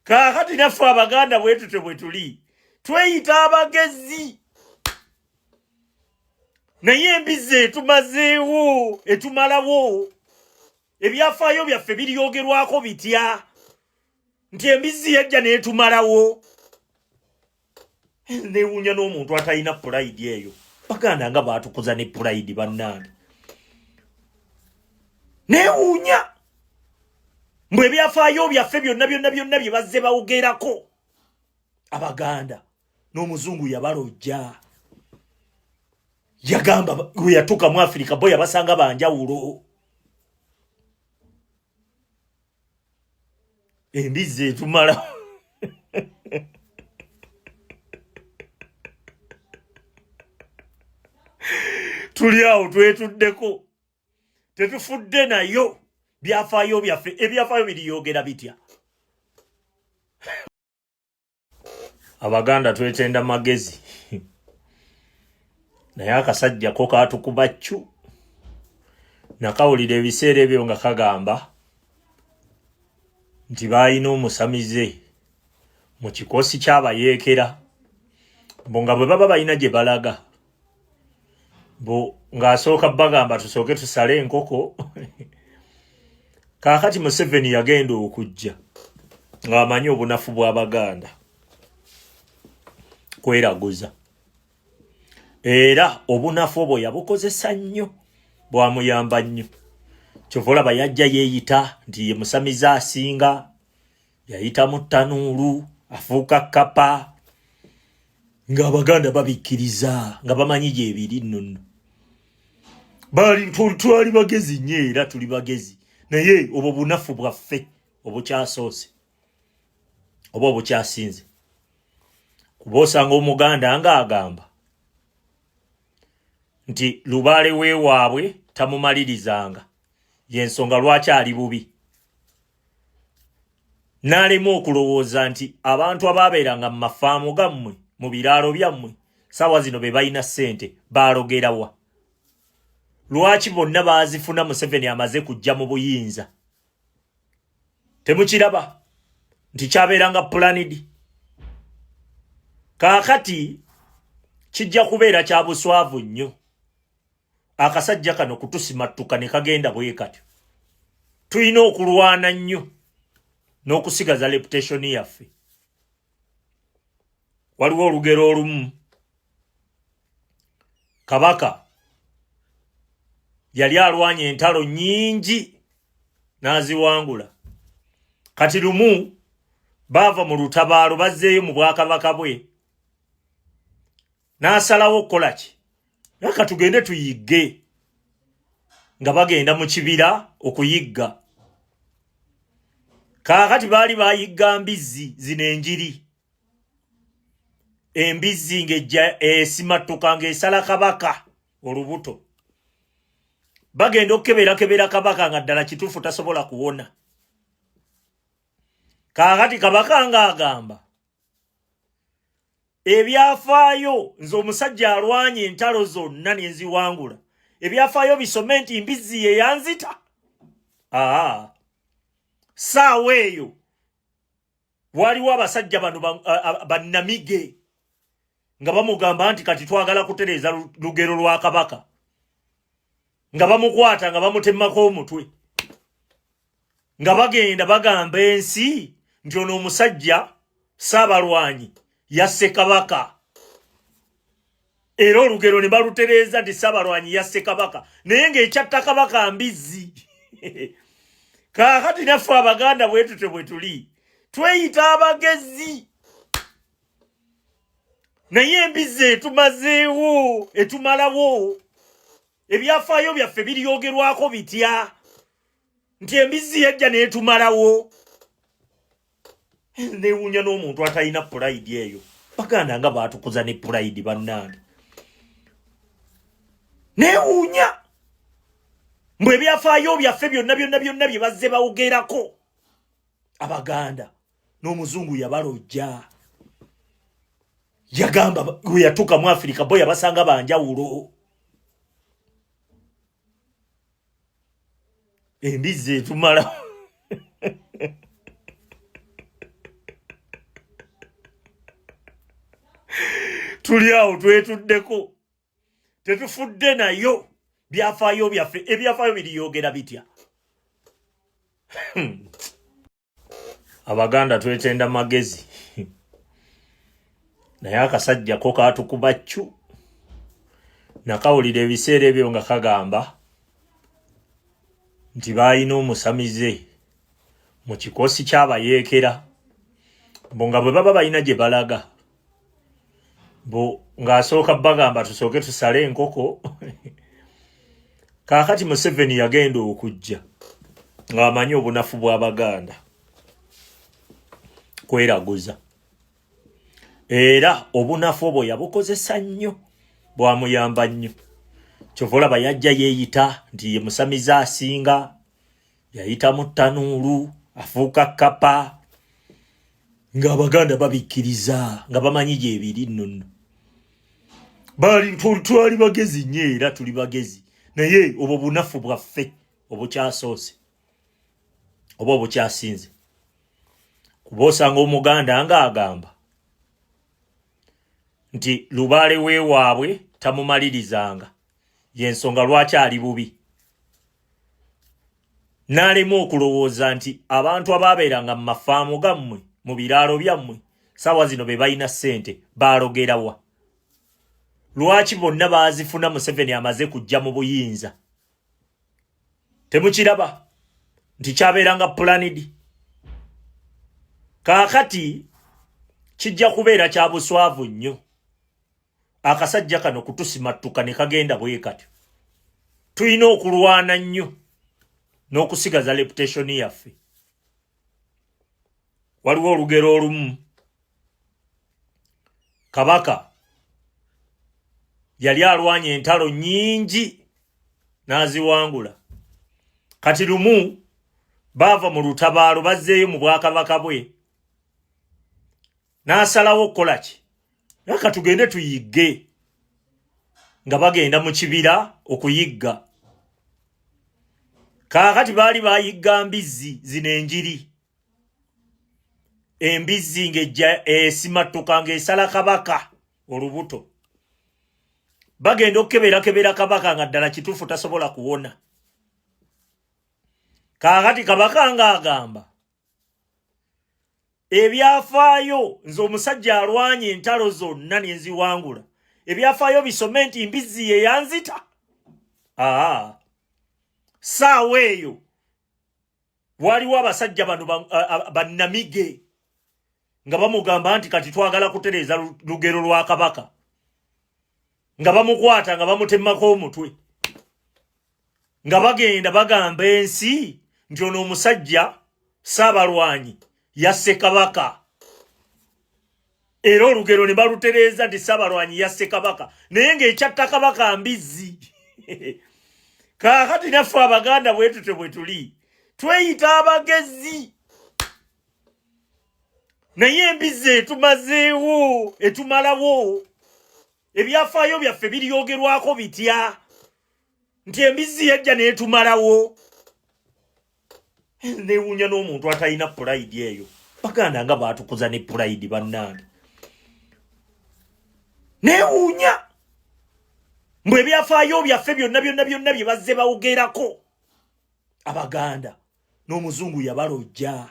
Kaakati naffe Abaganda bwetu bwe tuli tweyita abagezi. Naye embizzi etumazeewo etumalawo. Ebyafaayo byaffe biryogerwako bitya nti embizzi yajja n'etumalawo. Neewuunya n'omuntu atalina pride eyo. Baganda nga baatukuza ne pride bannange. Neewuunya mbwe ebyafaayo byaffe byonna bye bazze bawogerako. Abaganda n'omuzungu yabalojja. Yagamba we yatuuka mu Afrika bo yabasanga banjawulo. Embizzi etumala. Tuli awo twetuddeko. Tetufudde nayo. Byafaayo byaffe ebyafaayo biriyogera bitya. Abaganda twetenda magezi. Naye akasajja ko kaatukuba ccu. Nakawulira ebiseera ebyo nga kagamba nti baalina omusamize mu kikosi ky'abayeekera bo nga bwe baba balina gye balaga bo ng'asooka bagamba tusooke tusale enkoko. Kaakati Museveni yagenda okujja ng'amanyi obunafu bw'Abaganda kweraguza. Era obunafu obwo yabukozesa nnyo bwamuyamba nnyo. Kyova olaba yajja yeeyita nti ye musamiza asinga, yayita mu ttanuulu, afuuka kkapa, ng'Abaganda babikkiriza nga bamanyi gyebiri nno. Twali bagezi nnyo era tuli bagezi. Naye obwo bunafu bwaffe obukyasoose oba obukyasinze. Kuba osanga Omuganda ng'agamba nti lubaale weewaabwe tamumalirizanga, y'ensonga lwaki ali bubi. N'alema okulowooza nti abantu abaabeeranga mu mafaamu gammwe mu biraalo byammwe saawa zino be balina ssente baalogerawa. Lwaki bonna baazifuna Museveni amaze kujja mu buyinza? Temukiraba nti kyabeeranga pulanidi? Kaakati kijja kubeera kya buswavu nnyo akasajja kano kutusimattuka ne kagenda bwe katyo. Tulina okulwana nnyo n'okusigaza reputation yaffe. Waliwo olugero olumu Kabaka yali alwanye entalo nnyingi n'aziwangula. Kati lumu baava mu lutabaalo bazzeeyo mu bwakabaka bwe n'asalawo okukola ki? Naka tugende tuyigge. Nga bagenda mu kibira okuyigga. Kaakati baali bayigga mbizzi zino enjiri. Embizzi ng'ejja esimattuka ng'esala Kabaka olubuto. Bagenda okukeberakebera Kabaka nga ddala kituufu tasobola kuwona. Kaakati Kabaka ng'agamba ebyafaayo nze omusajja alwanye entalo zonna ne nziwangula. Ebyafaayo bisome nti mbizzi ye yanzita. Saawa eyo waliwo abasajja bano bannamige nga bamugamba nti kati twagala kutereeza lugero lwa Kabaka, nga bamukwata nga bamutemako omutwe, nga bagenda bagamba ensi nti ono omusajja Saabalwanyi yasse Kabaka. Era olugero ne balutereeza nti Saabalwanyi yasse Kabaka, naye ng'ekyatta Kabaka mbizzi. Kaakati naffe Abaganda bwetu bwe tuli tweyita abagezi. Naye embizzi etumazeewo etumalawo. Ebyafaayo byaffe biryogerwako bitya nti embizzi yajja n'etumalawo. Neewuunya n'omuntu atalina pride eyo. Baganda nga baatukuza ne pride bannange. Neewuunya mbwe ebyafaayo byaffe byonna bye bazze bawogerako. Abaganda n'omuzungu yabalojja. Yagamba we yatuuka mu Afrika bo yabasanga banjawulo. Embizzi etumala. tuli awo twetuddeko tetufudde nayo byafaayo byaffe ebyafaayo biriyogera bitya. Abaganda twetenda magezi naye akasajja ko kaatukuba ccu nakawulira ebiseera ebyo nga kagamba nti baalina omusamize mu kikosi ky'abayeekera bo nga bwe baba balina gye balaga bo ng'asooka bagamba tusooke tusale enkoko. Kaakati Museveni yagenda okujja ng'amanyi obunafu bw'Abaganda kweraguza era obunafu obwo yabukozesa nnyo bwamuyamba nnyo. Kyova olaba yajja yeeyita nti ye musamize asinga, yayita mu ttanuulu afuuka kkapa ng'Abaganda babikkiriza nga bamanyi gyebiri nno. Twali bagezi nnyo era tuli bagezi naye obwo bunafu bwaffe obukyasoose oba obukyasinze. Kuba osanga Omuganda ng'agamba nti lubaale weewaabwe tamumalirizanga y'ensonga lwaki ali bubi. N'alema okulowooza nti abantu abaabeeranga mu mafaamu gammwe mu biraalo byammwe saawa zino be balina ssente baalogerawa. Lwaki bonna baazifuna Museveni amaze kujja mu buyinza? Temukiraba nti kyabeeranga pulanidi? Kaakati kijja kubeera kya buswavu nnyo akasajja kano kutusimattuka ne kagenda bwe katyo. Tulina okulwana nnyo n'okusigaza reputation yaffe. Waliwo olugero olumu Kabaka yali alwanye entalo nnyingi n'aziwangula. Kati lumu baava mu lutabaalo bazzeeyo mu bwakabaka bwe n'asalawo okukola ki? Aka tugende tuyigge. Nga bagenda mu kibira okuyigga. Kaakati baali bayigga mbizzi zino enjiri. Embizzi ng'ejja esimattuka ng'esala Kabaka olubuto. Bagenda okukeberakebera Kabaka nga ddala kituufu tasobola kuwona. Kaakati Kabaka ng'agamba ebyafaayo nze omusajja alwanye entalo zonna ne nziwangula. Ebyafaayo bisome nti mbizzi ye yanzita. Saawa eyo waliwo abasajja bano bannamige nga bamugamba nti kati twagala kutereeza lugero lwa Kabaka, nga bamukwata nga bamutemmako omutwe, nga bagenda bagamba ensi nti ono omusajja Saabalwanyi yasse Kabaka. Era olugero ne balutereeza nti Saabalwanyi yasse Kabaka naye ng'ekyatta Kabaka mbizzi. Kaakati naffe Abaganda bwetute bwe tuli tweyita abagezi naye embizzi etumazeewo etumalawo. Ebyafaayo byaffe biryogerwako bitya nti embizzi yajja n'etumalawo. Neewuunya n'omuntu atalina pride eyo. Baganda nga baatukuza ne pride bannange. Neewuunya mbwe ebyafaayo byaffe byonna bye bazze bawogerako Abaganda n'omuzungu yabalojja.